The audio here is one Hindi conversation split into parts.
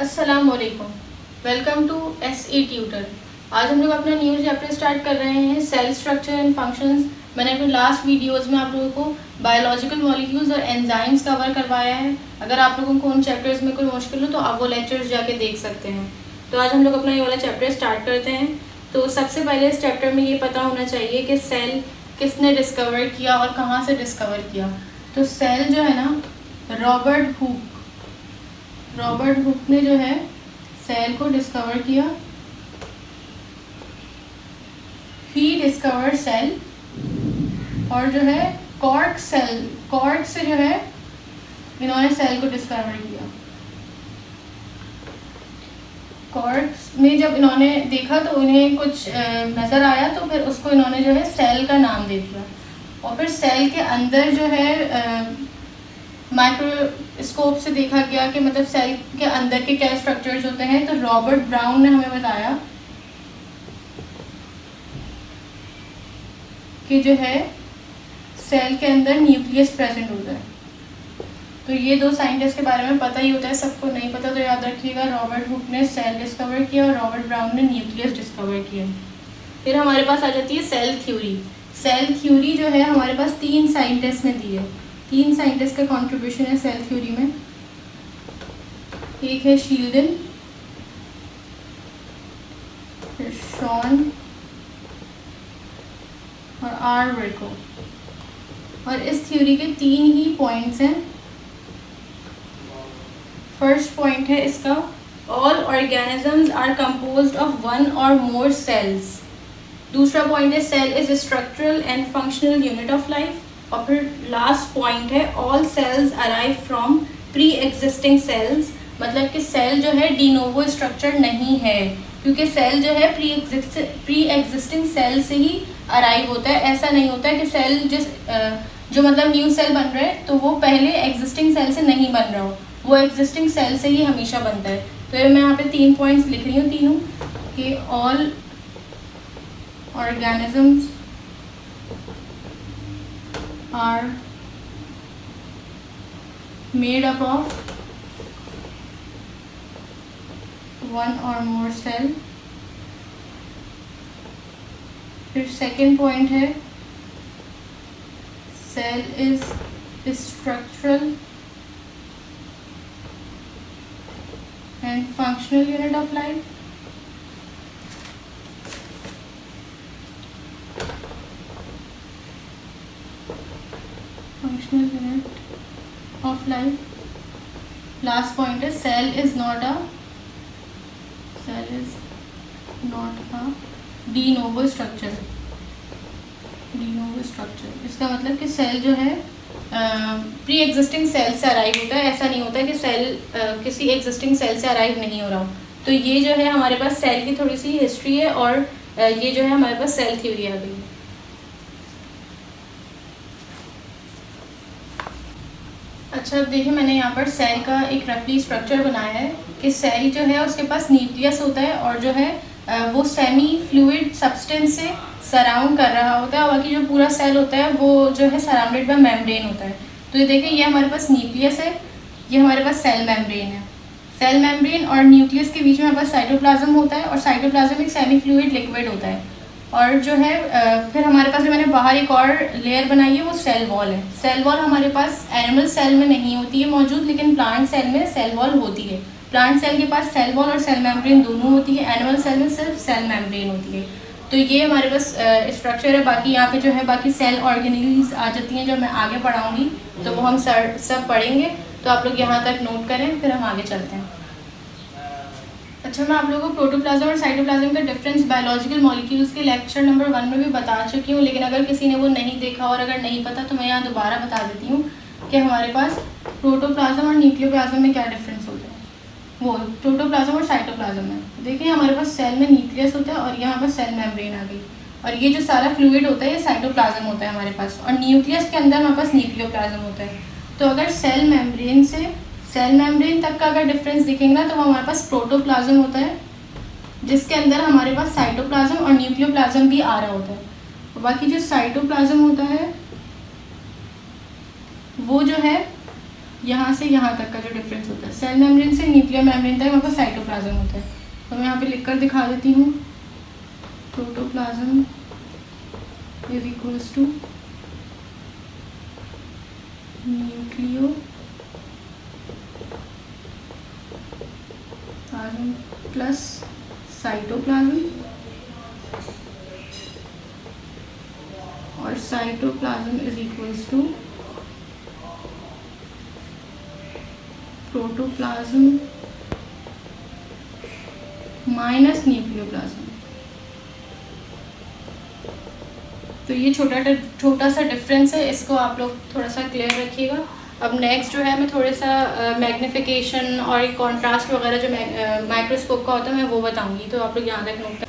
अस्सलामुअलैकुम, वेलकम टू SE ट्यूटर। आज हम लोग अपना न्यू चैप्टर स्टार्ट कर रहे हैं, सेल स्ट्रक्चर एंड फंक्शंस। मैंने अपने लास्ट वीडियोस में आप लोगों को बायोलॉजिकल मॉलिक्यूल्स और एंजाइम्स कवर करवाया है। अगर आप लोगों को उन चैप्टर्स में कोई मुश्किल हो तो आप वो लेक्चर्स जाके देख सकते हैं। तो आज हम लोग अपना ये वाला चैप्टर स्टार्ट करते हैं। तो सबसे पहले इस चैप्टर में ये पता होना चाहिए कि सेल किसने डिस्कवर किया और कहाँ से डिस्कवर किया। तो सेल जो है ना, रॉबर्ट हुक ने जो है सेल को डिस्कवर किया। ही डिस्कवर सेल। और जो है कॉर्क से जो है इन्होंने सेल को डिस्कवर किया। कॉर्क में जब इन्होंने देखा तो उन्हें कुछ नज़र आया, तो फिर उसको इन्होंने जो है सेल का नाम दे दिया। और फिर सेल के अंदर जो है माइक्रोस्कोप से देखा गया कि मतलब सेल के अंदर के क्या स्ट्रक्चर्स होते हैं। तो रॉबर्ट ब्राउन ने हमें बताया कि जो है सेल के अंदर न्यूक्लियस प्रेजेंट होता है। तो ये दो साइंटिस्ट के बारे में पता ही होता है, सबको नहीं पता तो याद रखिएगा। रॉबर्ट हुक ने सेल डिस्कवर किया और रॉबर्ट ब्राउन ने न्यूक्लियस डिस्कवर किया। फिर हमारे पास आ जाती है सेल थ्योरी। सेल थ्योरी जो है हमारे पास 3 साइंटिस्ट ने दी है। 3 साइंटिस्ट का कंट्रीब्यूशन है सेल थ्योरी में। एक है शील्डन, फिर शॉन और आर वर्को। और इस थ्योरी के 3 ही पॉइंट्स हैं। फर्स्ट पॉइंट है इसका, all organisms are composed of 1 or more cells. दूसरा पॉइंट है cell is structural and functional unit of life. और फिर लास्ट पॉइंट है all cells arrive from pre existing cells. मतलब कि सेल जो है डीनोवो स्ट्रक्चर नहीं है, क्योंकि सेल जो है प्री एग्जिस्टिंग सेल से ही अराइव होता है। ऐसा नहीं होता है कि सेल जो मतलब न्यू सेल बन रहा है तो वो पहले एग्जिस्टिंग सेल से नहीं बन रहा हो, वो एग्जिस्टिंग सेल से ही हमेशा बनता है। तो ये मैं यहाँ पे 3 पॉइंट्स लिख रही हूँ तीनों, कि all organisms are made up of 1 or more cell। फिर सेकेंड पॉइंट है cell is structural and functional unit of life। functional unit of life। last point is cell is not a de novo structure। इसका मतलब कि सेल जो है प्री एग्जिस्टिंग सेल से अराइव होता है। ऐसा नहीं होता है कि सेल किसी एग्जिस्टिंग सेल से अराइव नहीं हो रहा हो। तो ये जो है हमारे पास सेल की थोड़ी सी हिस्ट्री है, और ये जो है हमारे पास सेल थ्योरी आ गई। अच्छा, अब देखिए मैंने यहाँ पर सेल का एक रफली स्ट्रक्चर बनाया है कि सेल जो है उसके पास न्यूक्लियस होता है, और जो है वो सेमी फ्लूइड सब्सटेंस से सराउंड कर रहा होता है, और बाकी जो पूरा सेल होता है वो जो है सराउंडेड बाय मेम्ब्रेन होता है। तो ये देखिए, ये हमारे पास न्यूक्लियस है, ये हमारे पास सेल मेम्ब्रेन है। सेल मेम्ब्रेन और न्यूक्लियस के बीच में हमारे पास साइटोप्लाज्म होता है, और साइटोप्लाज्म एक सेमी फ्लूइड लिक्विड होता है। और जो है फिर हमारे पास जो मैंने बाहर एक और लेयर बनाई है वो सेल वॉल है। सेल वॉल हमारे पास एनिमल सेल में नहीं होती है मौजूद, लेकिन प्लांट सेल में सेल वॉल होती है। प्लांट सेल के पास सेल वॉल और सेल मेम्ब्रेन दोनों होती है, एनिमल सेल में सिर्फ सेल मेम्ब्रेन होती है। तो ये हमारे पास स्ट्रक्चर है। बाकी यहाँ पे जो है बाकी सेल ऑर्गेनेल्स आ जाती हैं, जो मैं आगे पढ़ाऊँगी तो वो हम सब पढ़ेंगे। तो आप लोग यहाँ तक नोट करें, फिर हम आगे चलते हैं। अच्छा, मैं आप लोगों को प्रोटोप्लाज्म और साइटोप्लाज्म का डिफरेंस बायोलॉजिकल मॉलिक्यूल्स के लेक्चर नंबर 1 में भी बता चुकी हूँ, लेकिन अगर किसी ने वो नहीं देखा और अगर नहीं पता तो मैं यहाँ दोबारा बता देती हूँ कि हमारे पास प्रोटोप्लाज्म और न्यूक्लियोप्लाज्म में क्या डिफरेंस होता है। वो प्रोटोप्लाज्म और साइटोप्लाज्म में देखिए, हमारे पास सेल में न्यूक्लियस होता है और यहाँ पर सेल मेम्ब्रेन आ गई, और ये जो सारा फ्लूइड होता है ये साइटोप्लाज्म होता है हमारे पास, और न्यूक्लियस के अंदर हमारे पास न्यूक्लियोप्लाज्म होता है। तो अगर सेल मेम्ब्रेन से सेल मेम्ब्रेन तक का अगर डिफरेंस दिखेगा तो हमारे पास प्रोटोप्लाज्म होता है, जिसके अंदर हमारे पास साइटोप्लाज्म और न्यूक्लियोप्लाज्म भी आ रहा होता है। और बाकी जो साइटोप्लाज्म होता है वो जो है यहाँ से यहाँ तक का जो डिफरेंस होता है, सेल मेम्ब्रेन से न्यूक्लियर मेम्ब्रेन तक वहाँ पर साइटोप्लाज्म होता है। तो मैं यहाँ पे लिख कर दिखा देती हूँ, protoplasm is equals to nucleoplasm plus cytoplasm, और cytoplasm is equals to protoplasm minus nucleoplasm. तो ये छोटा सा डिफरेंस है, इसको आप लोग थोड़ा सा क्लियर रखिएगा। अब नेक्स्ट जो है मैं थोड़ा सा मैग्निफिकेशन और कॉन्ट्रास्ट वगैरह जो माइक्रोस्कोप का होता है मैं वो बताऊंगी, तो आप लोग यहाँ तक नोट कर।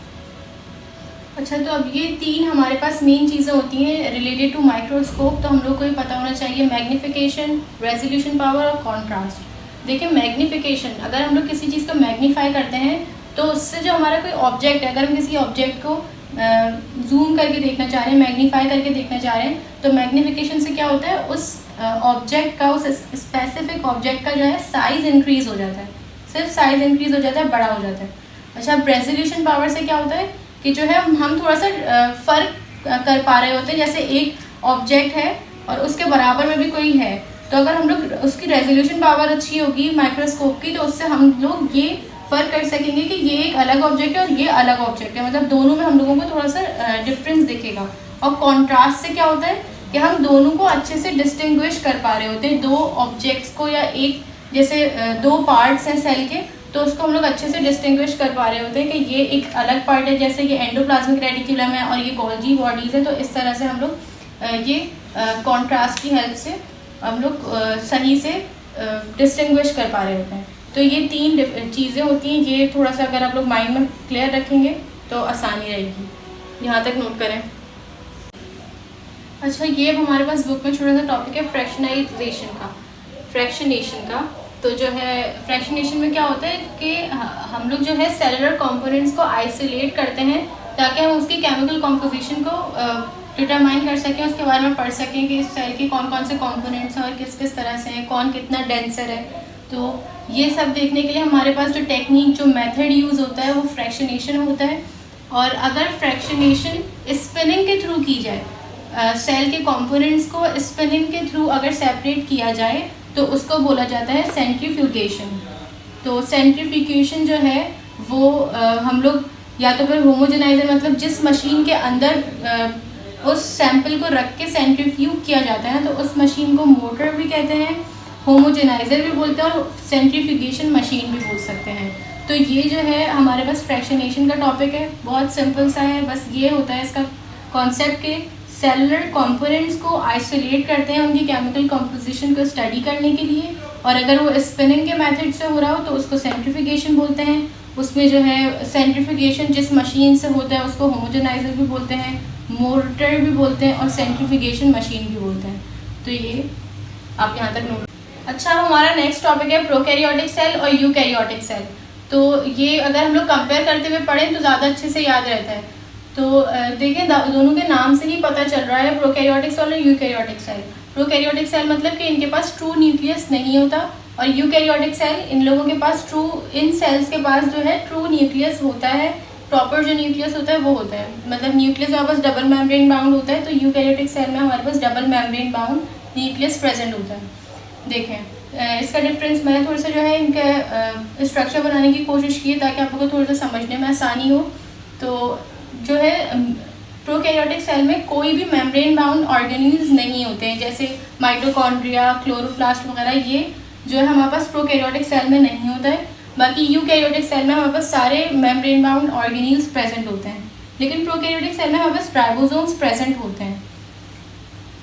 अच्छा, तो अब ये तीन हमारे पास मेन चीज़ें होती हैं रिलेटेड टू माइक्रोस्कोप, तो हम लोग को ये पता होना चाहिए, मैग्निफिकेशन, रेजोल्यूशन पावर और कॉन्ट्रास्ट। देखिए मैग्निफिकेशन, अगर हम लोग किसी चीज़ को मैग्नीफाई करते हैं तो उससे जो हमारा कोई ऑब्जेक्ट है, अगर हम किसी ऑब्जेक्ट को जूम करके देखना चाह रहे हैं, मैग्नीफाई करके देखना चाह रहे हैं, तो मैग्नीफिकेशन से क्या होता है, उस ऑब्जेक्ट का, उस स्पेसिफिक ऑब्जेक्ट का जो है साइज़ इंक्रीज़ हो जाता है, सिर्फ साइज़ इंक्रीज़ हो जाता है, बड़ा हो जाता है। अच्छा, अब रेजोल्यूशन पावर से क्या होता है कि जो है हम थोड़ा सा फ़र्क कर पा रहे होते हैं, जैसे एक ऑब्जेक्ट है और उसके बराबर में भी कोई है, तो अगर हम लोग उसकी रेजोल्यूशन पावर अच्छी होगी माइक्रोस्कोप की, तो उससे हम लोग ये फ़र्क कर सकेंगे कि ये एक अलग ऑब्जेक्ट है और ये अलग ऑब्जेक्ट है, मतलब दोनों में हम लोगों को थोड़ा सा डिफरेंस दिखेगा। और कॉन्ट्रास्ट से क्या होता है कि हम दोनों को अच्छे से डिस्टिंग्विश कर पा रहे होते हैं, दो ऑब्जेक्ट्स को, या एक जैसे दो पार्ट्स हैं सेल के, तो उसको हम लोग अच्छे से डिस्टिंग्विश कर पा रहे होते हैं कि ये एक अलग पार्ट है, जैसे ये एंडोप्लाज्मिक रेटिकुलम है और ये गोल्गी बॉडीज़ है। तो इस तरह से हम लोग ये कॉन्ट्रास्ट की हेल्प से हम लोग सही से डिस्टिंग्विश कर पा रहे होते हैं। तो ये तीन चीज़ें होती हैं, ये थोड़ा सा अगर आप लोग माइंड में क्लियर रखेंगे तो आसानी रहेगी। यहाँ तक नोट करें। अच्छा, ये अब हमारे पास बुक में छोटा सा टॉपिक है फ्रैक्शनेशन का। तो जो है फ्रैक्शनेशन में क्या होता है कि हम लोग जो है सेलुलर कंपोनेंट्स को आइसोलेट करते हैं ताकि हम उसकी केमिकल कॉम्पोजिशन को डिटरमाइन कर सकें, उसके बारे में पढ़ सकें कि इस सेल के कौन कौन से कंपोनेंट्स हैं और किस किस तरह से हैं, कौन कितना डेंसर है। तो ये सब देखने के लिए हमारे पास जो टेक्निक, जो मेथड यूज़ होता है वो फ्रैक्शनेशन होता है। और अगर फ्रैक्शनेशन स्पिनिंग के थ्रू की जाए, सेल के कंपोनेंट्स को स्पिनिंग के थ्रू अगर सेपरेट किया जाए तो उसको बोला जाता है सेंट्रीफ्यूगेशन। तो सेंट्रीफ्यूगेशन जो है वो हम लोग या तो फिर होमोजेनाइजर, मतलब जिस मशीन के अंदर उस सैंपल को रख के सेंट्रीफ्यूग किया जाता है, तो उस मशीन को मोटर भी कहते हैं, होमोजेनाइजर भी बोलते हैं और सेंट्रीफ्यूगेशन मशीन भी बोल सकते हैं। तो ये जो है हमारे पास फ्रैक्शनेशन का टॉपिक है, बहुत सिंपल सा है, बस ये होता है इसका कॉन्सेप्ट के सेलुलर कंपोनेंट्स को आइसोलेट करते हैं उनकी केमिकल कंपोजिशन को स्टडी करने के लिए, और अगर वो स्पिनिंग के मेथड से हो रहा हो तो उसको सेंट्रीफ्यूगेशन बोलते हैं। उसमें जो है सेंट्रीफ्यूगेशन जिस मशीन से होता है उसको होमोजेनाइजर भी बोलते हैं, मोटर भी बोलते हैं और सेंट्रीफ्यूगेशन मशीन भी बोलते हैं। तो ये आप यहाँ तक नोट। अच्छा, हमारा नेक्स्ट टॉपिक है प्रोकैरियोटिक सेल और यूकैरियोटिक सेल। तो ये अगर हम लोग कंपेयर करते हुए पढ़ें तो ज़्यादा अच्छे से याद रहता है। तो देखिए दोनों के नाम से ही पता चल रहा है, प्रोकैरियोटिक सेल और यूकैरियोटिक सेल। प्रोकैरियोटिक सेल मतलब कि इनके पास ट्रू न्यूक्लियस नहीं होता, और यूकैरियोटिक सेल इन लोगों के पास इन सेल्स के पास जो है ट्रू न्यूक्लियस होता है, प्रॉपर जो न्यूक्लियस होता है वो होता है, मतलब न्यूक्लियस हमारे पास डबल मेम्ब्रेन बाउंड होता है। तो यूकैरियोटिक सेल में हमारे पास double membrane bound nucleus present होता है। देखें इसका डिफरेंस मैंने थोड़ा सा जो है इनका स्ट्रक्चर बनाने की कोशिश की ताकि आप लोगों को थोड़ा सा समझने में आसानी हो। तो जो है प्रोकैरियोटिक सेल में कोई भी मेम्ब्रेन बाउंड ऑर्गेनील्स नहीं होते हैं, जैसे माइटोकॉन्ड्रिया, क्लोरोप्लास्ट वगैरह, ये जो है हमारे पास प्रोकैरियोटिक सेल में नहीं होता है। बाकी यूकैरियोटिक सेल में हमारे पास सारे मेम्ब्रेन बाउंड ऑर्गेनील्स प्रेजेंट होते हैं, लेकिन प्रोकैरियोटिक सेल में हमारे पास राइबोसोम्स प्रेजेंट होते हैं।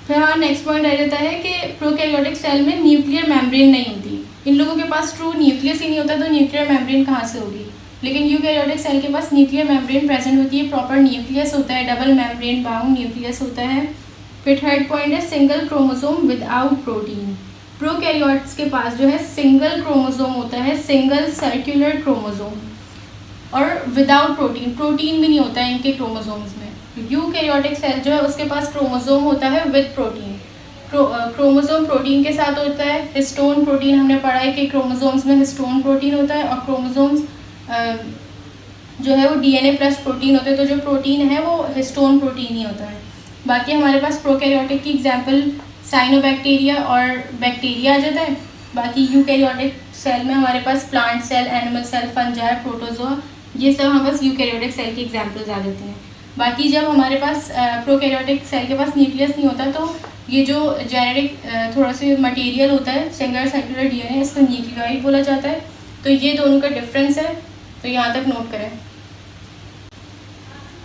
फिर हमारा नेक्स्ट पॉइंट आ जाता है कि प्रोकैरियोटिक सेल में न्यूक्लियर मेम्ब्रेन नहीं होती। इन लोगों के पास ट्रू न्यूक्लियस ही नहीं होता, तो न्यूक्लियर मेम्ब्रेन कहाँ से होगी। लेकिन यूकैरियोटिक सेल के पास न्यूक्लियर मेम्ब्रेन प्रेजेंट होती है, प्रॉपर न्यूक्लियस होता है, डबल मेम्ब्रेन बाउंड न्यूक्लियस होता है। फिर थर्ड पॉइंट है single chromosome without protein. Prokaryotes के पास जो है सिंगल क्रोमोसोम होता है, सिंगल सर्कुलर क्रोमोसोम, और विदाउट प्रोटीन, प्रोटीन भी नहीं होता है इनके क्रोमोसोम्स में। यूकैरियोटिक सेल जो है उसके पास क्रोमोसोम होता है विद प्रोटीन। क्रोमोसोम प्रोटीन के साथ होता है। हिस्टोन प्रोटीन हमने पढ़ा है कि क्रोमोसोम्स में हिस्टोन प्रोटीन होता है, और क्रोमोसोम्स जो है वो डीएनए प्लस प्रोटीन होते हैं, तो जो प्रोटीन है वो हिस्टोन प्रोटीन ही होता है। बाकी हमारे पास प्रोकैरियोटिक की एग्जांपल साइनोबैक्टीरिया और बैक्टीरिया आ जाता है। बाकी यूकैरियोटिक सेल में हमारे पास plant cell, animal cell, fungi, protozoa, ये सब हमारे पास यूकैरियोटिक सेल की एग्जांपल्स आ जाते हैं। बाकी जब हमारे पास प्रोकैरियोटिक सेल के पास न्यूक्लियस नहीं होता, तो ये जो जेनेटिक थोड़ा सा मटेरियल होता है सिंगल सर्कुलर डीएनए, इसको न्यूक्लियोइड बोला जाता है। तो ये दोनों का डिफरेंस है, तो यहाँ तक नोट करें।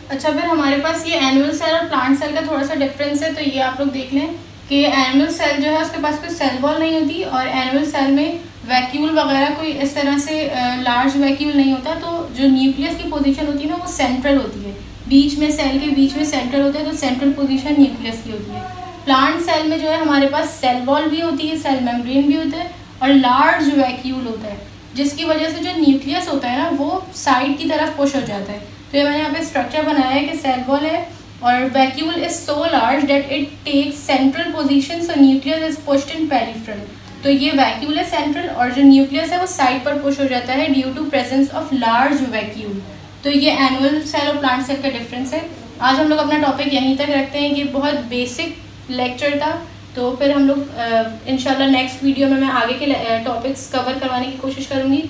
अच्छा, फिर हमारे पास ये एनिमल सेल और प्लांट सेल का थोड़ा सा डिफरेंस है, तो ये आप लोग देख लें कि एनिमल सेल जो है उसके पास कोई सेल वॉल नहीं होती, और एनिमल सेल में वैक्यूल वगैरह कोई इस तरह से लार्ज वैक्यूल नहीं होता। तो जो न्यूक्लियस की पोजीशन होती है ना, वो सेंट्रल होती है, बीच में सेल के बीच में सेंट्रल होता है, तो सेंट्रल पोजीशन न्यूक्लियस की होती है। प्लांट सेल में जो है हमारे पास सेल वॉल भी होती है, सेल मेम्ब्रेन भी होता है, और लार्ज वैक्यूल होता है, जिसकी वजह से जो न्यूक्लियस होता है ना वो साइड की तरफ पुश हो जाता है। तो ये मैंने यहाँ पे स्ट्रक्चर बनाया है कि सेल वॉल है और vacuole is so large that it takes central position, so nucleus is pushed in peripheral. तो ये वैक्यूल है सेंट्रल, और जो न्यूक्लियस है वो साइड पर पुश हो जाता है due to presence of large vacuole. तो ये एनिमल सेल और प्लांट सेल का डिफरेंस है। आज हम लोग अपना टॉपिक यहीं तक रखते हैं कि बहुत बेसिक लेक्चर था, तो फिर हम लोग इंशाल्लाह नेक्स्ट वीडियो में मैं आगे के टॉपिक्स कवर करवाने की कोशिश करूँगी।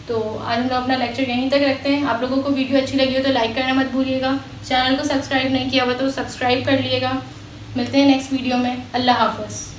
तो आज हम लोग अपना लेक्चर यहीं तक रखते हैं। आप लोगों को वीडियो अच्छी लगी हो तो लाइक करना मत भूलिएगा, चैनल को सब्सक्राइब नहीं किया हुआ तो सब्सक्राइब कर लिएगा। मिलते हैं नेक्स्ट वीडियो में। अल्लाह हाफ़िज़।